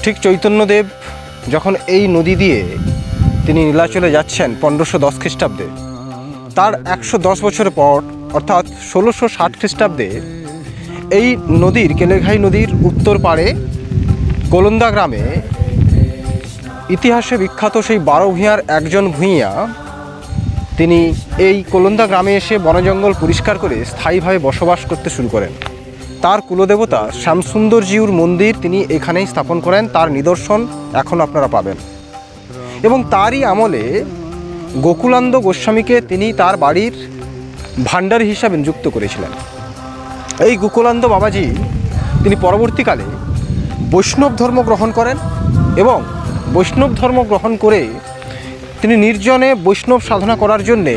ঠিক চৈতন্যদেব যখন এই নদী দিয়ে তিনি নীলাচলে যাচ্ছেন 1510 খ্রিস্টাব্দে, তার 110 বছর পর অর্থাৎ 1660 খ্রিস্টাব্দে এই নদীর কেলেঘাই নদীর উত্তর পাড়ে গোলন্দা গ্রামে ইতিহাসে বিখ্যাত সেই 12 ভূঁইয়ার একজন ভূঁইয়া তিনি এই গোলন্দা গ্রামে এসে বনজঙ্গল পরিষ্কার করে স্থায়ীভাবে বসবাস করতে শুরু করেন। তার কুলদেবতা শ্যামসুন্দরজিউর মন্দির তিনি এখানেই স্থাপন করেন, তার নিদর্শন এখন আপনারা পাবেন। এবং তারই আমলে গোকুলানন্দ গোস্বামীকে তিনি তার বাড়ির ভাণ্ডারী হিসাবে নিযুক্ত করেছিলেন। এই গোকুলানন্দ বাবাজি তিনি পরবর্তীকালে বৈষ্ণব ধর্ম গ্রহণ করেন এবং বৈষ্ণব ধর্ম গ্রহণ করে তিনি নির্জনে বৈষ্ণব সাধনা করার জন্যে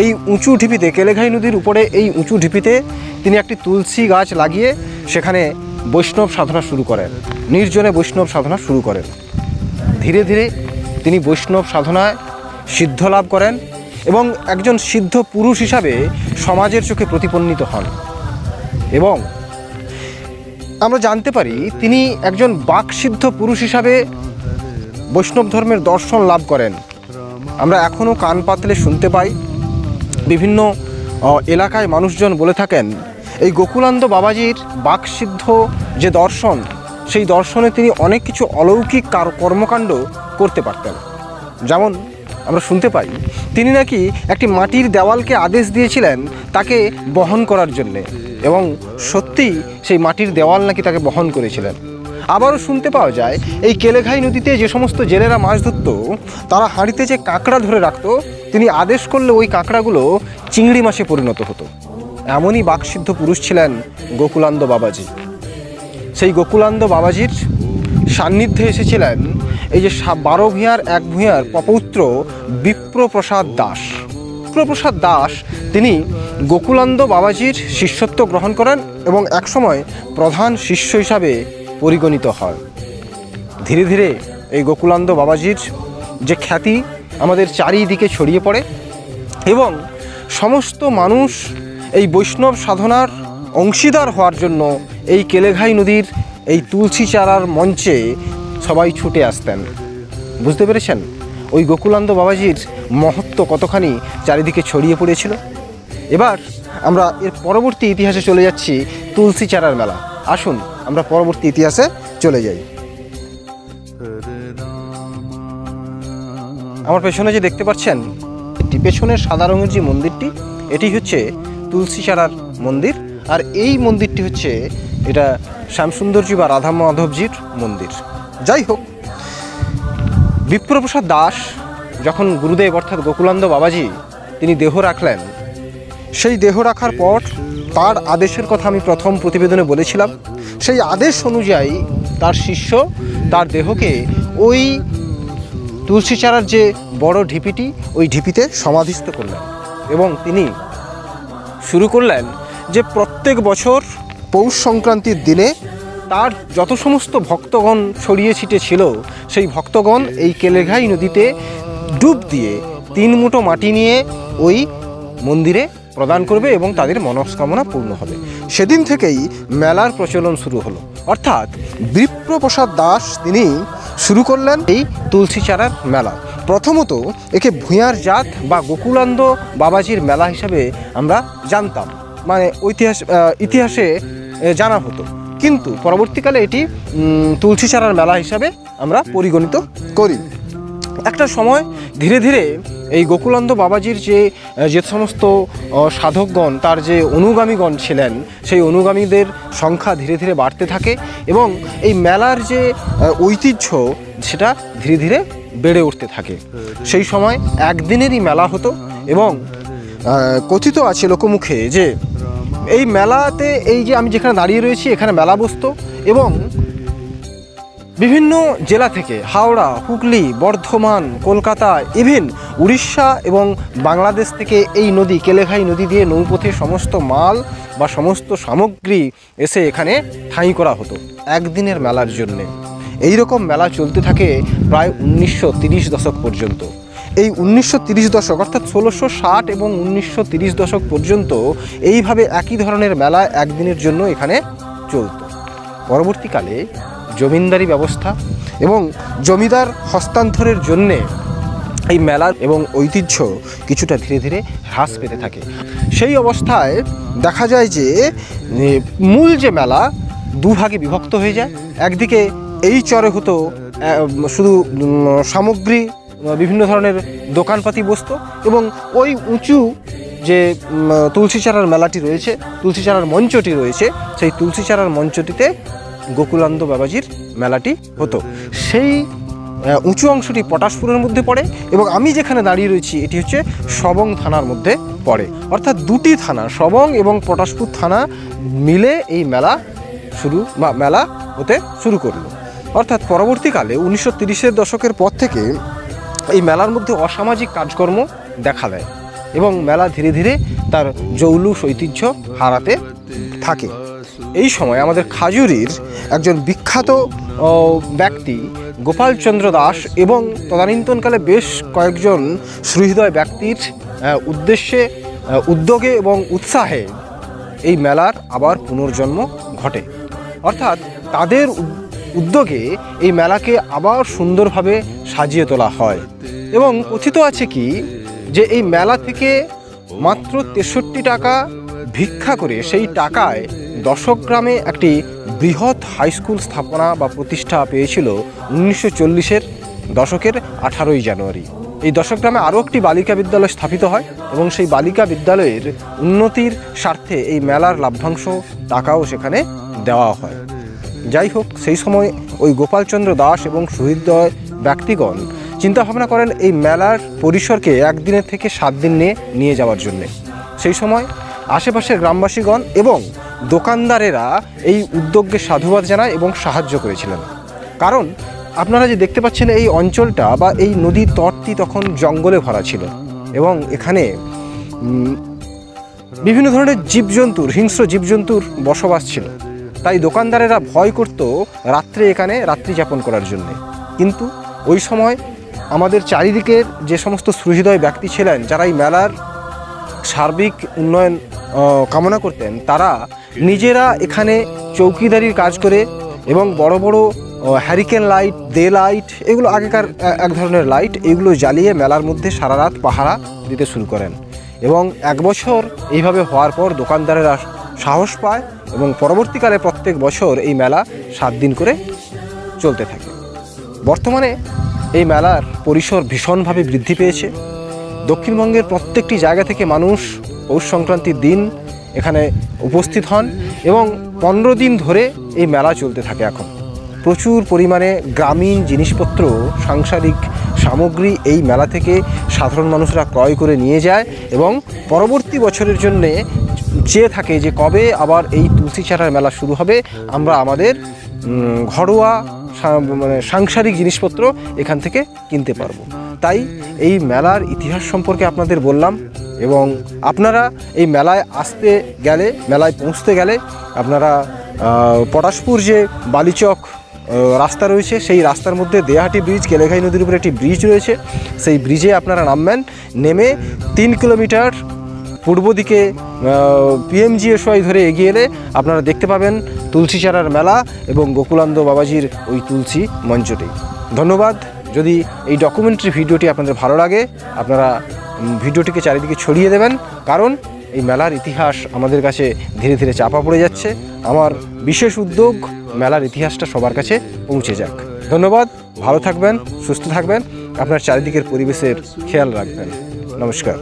এই উঁচু ঢিপিতে, কেলেঘাই নদীর উপরে এই উঁচু ঢিপিতে তিনি একটি তুলসী গাছ লাগিয়ে সেখানে বৈষ্ণব সাধনা শুরু করেন, নির্জনে বৈষ্ণব সাধনা শুরু করেন। ধীরে ধীরে তিনি বৈষ্ণব সাধনায় সিদ্ধ লাভ করেন এবং একজন সিদ্ধ পুরুষ হিসাবে সমাজের চোখে প্রতিপন্নিত হন। এবং আমরা জানতে পারি তিনি একজন বাকসিদ্ধ পুরুষ হিসাবে বৈষ্ণব ধর্মের দর্শন লাভ করেন। আমরা এখনও কান পাতলে শুনতে পাই, বিভিন্ন এলাকায় মানুষজন বলে থাকেন এই গোকুলানন্দ বাবাজির বাকসিদ্ধ যে দর্শন, সেই দর্শনে তিনি অনেক কিছু অলৌকিক কর্মকাণ্ড করতে পারতেন। যেমন আমরা শুনতে পাই তিনি নাকি একটি মাটির দেওয়ালকে আদেশ দিয়েছিলেন তাকে বহন করার জন্যে, এবং সত্যি সেই মাটির দেওয়াল নাকি তাকে বহন করেছিলেন। আবারও শুনতে পাওয়া যায় এই কেলেঘাই নদীতে যে সমস্ত জেলেরা মাছ ধরত তারা হাঁড়িতে যে কাঁকড়া ধরে রাখত, তিনি আদেশ করলে ওই কাঁকড়াগুলো চিংড়ি মাছে পরিণত হতো। এমনই বাকসিদ্ধ পুরুষ ছিলেন গোকুলানন্দ বাবাজি। সেই গোকুলানন্দ বাবাজির সান্নিধ্যে এসেছিলেন এই যে 12 ভূঁইয়ার এক ভূঁইয়ার পপৌত্র বিপ্রপ্রসাদ দাস। বিপ্রপ্রসাদ দাস তিনি গোকুলানন্দ বাবাজির শিষ্যত্ব গ্রহণ করেন এবং একসময় প্রধান শিষ্য হিসাবে পরিগণিত হয়। ধীরে ধীরে এই গোকুলানন্দ বাবাজির যে খ্যাতি আমাদের চারিদিকে ছড়িয়ে পড়ে এবং সমস্ত মানুষ এই বৈষ্ণব সাধনার অংশীদার হওয়ার জন্য এই কেলেঘাই নদীর এই তুলসী চারার মঞ্চে সবাই ছুটে আসতেন। বুঝতে পেরেছেন ওই গোকুলানন্দ বাবাজির মহত্ব কতখানি চারিদিকে ছড়িয়ে পড়েছিল। এবার আমরা এর পরবর্তী ইতিহাসে চলে যাচ্ছি, তুলসী চারার মেলা। আসুন আমরা পরবর্তী ইতিহাসে চলে যাই। আমার পেছনে যে দেখতে পাচ্ছেন পেছনের সাদা রঙের যে মন্দিরটি, এটি হচ্ছে তুলসী চারার মন্দির। আর এই মন্দিরটি হচ্ছে এটা শ্যামসুন্দরজি বা রাধা মাধবজির মন্দির। যাই হোক, বিপ্রপ্রসাদ দাস যখন গুরুদেব অর্থাৎ গোকুলানন্দ বাবাজি তিনি দেহ রাখলেন, সেই দেহ রাখার পর তার আদেশের কথা আমি প্রথম প্রতিবেদনে বলেছিলাম। সেই আদেশ অনুযায়ী তার শিষ্য তার দেহকে ওই তুলসী চারার যে বড় ঢিপিটি, ওই ঢিপিতে সমাধিস্থ করলেন এবং তিনি শুরু করলেন যে প্রত্যেক বছর পৌষ সংক্রান্তির দিনে তার যত সমস্ত ভক্তগণ ছড়িয়ে ছিটে ছিল সেই ভক্তগণ এই কেলেঘাই নদীতে ডুব দিয়ে 3 মুঠো মাটি নিয়ে ওই মন্দিরে প্রদান করবে এবং তাদের মনস্কামনা পূর্ণ হবে। সেদিন থেকেই মেলার প্রচলন শুরু হলো। অর্থাৎ বিপ্রপ্রসাদ দাস তিনি শুরু করলেন এই তুলসী চারার মেলা। প্রথমত একে ভূঁইয়ার জাত বা গোকুলানন্দ বাবাজির মেলা হিসাবে আমরা জানতাম, মানে ইতিহাসে জানা হতো, কিন্তু পরবর্তীকালে এটি তুলসী চারার মেলা হিসাবে আমরা পরিগণিত করি। একটা সময় ধীরে ধীরে এই গোকুলানন্দ বাবাজির যে সমস্ত সাধকগণ, তার যে অনুগামীগণ ছিলেন, সেই অনুগামীদের সংখ্যা ধীরে ধীরে বাড়তে থাকে এবং এই মেলার যে ঐতিহ্য সেটা ধীরে ধীরে বেড়ে উঠতে থাকে। সেই সময় একদিনেরই মেলা হতো এবং কথিত আছে লোকমুখে যে এই মেলাতে, এই যে আমি যেখানে দাঁড়িয়ে রয়েছি এখানে মেলা বসতো এবং বিভিন্ন জেলা থেকে, হাওড়া, হুগলি, বর্ধমান, কলকাতা, ইভেন উড়িষ্যা এবং বাংলাদেশ থেকে এই নদী কেলেঘাই নদী দিয়ে নৌপথে সমস্ত মাল বা সমস্ত সামগ্রী এসে এখানে ঠাঁই করা হতো একদিনের মেলার জন্যে। এই রকম মেলা চলতে থাকে প্রায় 1930 দশক পর্যন্ত। এই 1930 দশক অর্থাৎ 1660 এবং 1930 দশক পর্যন্ত এইভাবে একই ধরনের মেলা একদিনের জন্য এখানে চলত। পরবর্তীকালে জমিদারি ব্যবস্থা এবং জমিদার হস্তান্তরের জন্যে এই মেলার এবং ঐতিহ্য কিছুটা ধীরে ধীরে হ্রাস পেতে থাকে। সেই অবস্থায় দেখা যায় যে মূল যে মেলা দুভাগে বিভক্ত হয়ে যায়। একদিকে এই চরে হতো শুধু সামগ্রী, বিভিন্ন ধরনের দোকানপাতি বসতো, এবং ওই উঁচু যে তুলসীচারার মেলাটি রয়েছে, তুলসীচারার মঞ্চটি রয়েছে, সেই তুলসীচারার মঞ্চটিতে গোকুলানন্দ বাবাজির মেলাটি হতো। সেই উঁচু অংশটি পটাশপুরের মধ্যে পড়ে, এবং আমি যেখানে দাঁড়িয়ে রয়েছি এটি হচ্ছে সবং থানার মধ্যে পড়ে। অর্থাৎ দুটি থানা, সবং এবং পটাশপুর থানা মিলে এই মেলা হতে শুরু করলো। অর্থাৎ পরবর্তীকালে 1930-এর দশকের পর থেকে এই মেলার মধ্যে অসামাজিক কাজকর্ম দেখা দেয় এবং মেলা ধীরে ধীরে তার জৌলুস ঐতিহ্য হারাতে থাকে। এই সময় আমাদের খাজুরির একজন বিখ্যাত ব্যক্তি গোপালচন্দ্র দাস এবং তদানীন্তনকালে বেশ কয়েকজন সুহৃদয় ব্যক্তির উদ্যোগে এবং উৎসাহে এই মেলার আবার পুনর্জন্ম ঘটে। অর্থাৎ তাদের উদ্যোগে এই মেলাকে আবার সুন্দরভাবে সাজিয়ে তোলা হয়, এবং কথিত আছে কি যে এই মেলা থেকে মাত্র 63 টাকা ভিক্ষা করে সেই টাকায় দশগ্রামে একটি বৃহৎ হাইস্কুল স্থাপনা বা প্রতিষ্ঠা পেয়েছিল 1940-এর দশকের 18ই জানুয়ারি। এই দশগ্রামে আরও একটি বালিকা বিদ্যালয় স্থাপিত হয়, এবং সেই বালিকা বিদ্যালয়ের উন্নতির স্বার্থে এই মেলার লভ্যাংশ টাকাও সেখানে দেওয়া হয়। যাই হোক, সেই সময় ওই গোপালচন্দ্র দাস এবং সুহৃদয় ব্যক্তিগণ চিন্তাভাবনা করেন এই মেলার পরিসরকে 1 দিনের থেকে 7 দিন নিয়ে যাওয়ার জন্যে। সেই সময় আশেপাশের গ্রামবাসীগণ এবং দোকানদারেরা এই উদ্যোগকে সাধুবাদ জানায় এবং সাহায্য করেছিলেন। কারণ আপনারা যে দেখতে পাচ্ছেন এই অঞ্চলটা বা এই নদীর তটটি তখন জঙ্গলে ভরা ছিল, এবং এখানে বিভিন্ন ধরনের জীবজন্তুর, হিংস্র জীবজন্তুর বসবাস ছিল। তাই দোকানদারেরা ভয় করত রাত্রে এখানে রাত্রি যাপন করার জন্যে। কিন্তু ওই সময় আমাদের চারিদিকের যে সমস্ত সুহৃদয় ব্যক্তি ছিলেন, যারা এই মেলার সার্বিক উন্নয়ন কামনা করতেন, তারা নিজেরা এখানে চৌকিদারির কাজ করে এবং বড় বড় হ্যারিকেন লাইট, ডে লাইট, এগুলো আগেকার এক ধরনের লাইট, এগুলো জ্বালিয়ে মেলার মধ্যে সারা রাত পাহারা দিতে শুরু করেন। এবং 1 বছর এইভাবে হওয়ার পর দোকানদারেরা সাহস পায়, এবং পরবর্তীকালে প্রত্যেক বছর এই মেলা 7 দিন করে চলতে থাকে। বর্তমানে এই মেলার পরিসর ভীষণভাবে বৃদ্ধি পেয়েছে। দক্ষিণবঙ্গের প্রত্যেকটি জায়গা থেকে মানুষ পৌষ সংক্রান্তির দিন এখানে উপস্থিত হন, এবং 15 দিন ধরে এই মেলা চলতে থাকে। এখন প্রচুর পরিমাণে গ্রামীণ জিনিসপত্র, সাংসারিক সামগ্রী এই মেলা থেকে সাধারণ মানুষরা ক্রয় করে নিয়ে যায়, এবং পরবর্তী বছরের জন্যে চেয়ে থাকে যে কবে আবার এই তুলসীচারার মেলা শুরু হবে, আমরা আমাদের ঘরোয়া সাংসারিক জিনিসপত্র এখান থেকে কিনতে পারবো। তাই এই মেলার ইতিহাস সম্পর্কে আপনাদের বললাম, এবং আপনারা এই মেলায় আসতে গেলে, মেলায় পৌঁছতে গেলে আপনারা পটাশপুর যে বালিচক রাস্তা রয়েছে, সেই রাস্তার মধ্যে দেয়াহাটি ব্রিজ, কেলেঘাই নদীর উপরে একটি ব্রিজ রয়েছে, সেই ব্রিজে আপনারা নামবেন। নেমে 3 কিলোমিটার পূর্ব দিকে PMGSY ধরে এগিয়ে এলে আপনারা দেখতে পাবেন তুলসীচারার মেলা এবং গোকুলানন্দ বাবাজির ওই তুলসী মঞ্চটি। ধন্যবাদ। যদি এই ডকুমেন্টারি ভিডিওটি আপনাদের ভালো লাগে, আপনারা ভিডিওটিকে চারিদিকে ছড়িয়ে দেবেন, কারণ এই মেলার ইতিহাস আমাদের কাছে ধীরে ধীরে চাপা পড়ে যাচ্ছে। আমার বিশেষ উদ্যোগ মেলার ইতিহাসটা সবার কাছে পৌঁছে যাক। ধন্যবাদ। ভালো থাকবেন, সুস্থ থাকবেন, আপনার চারিদিকের পরিবেশের খেয়াল রাখবেন। নমস্কার।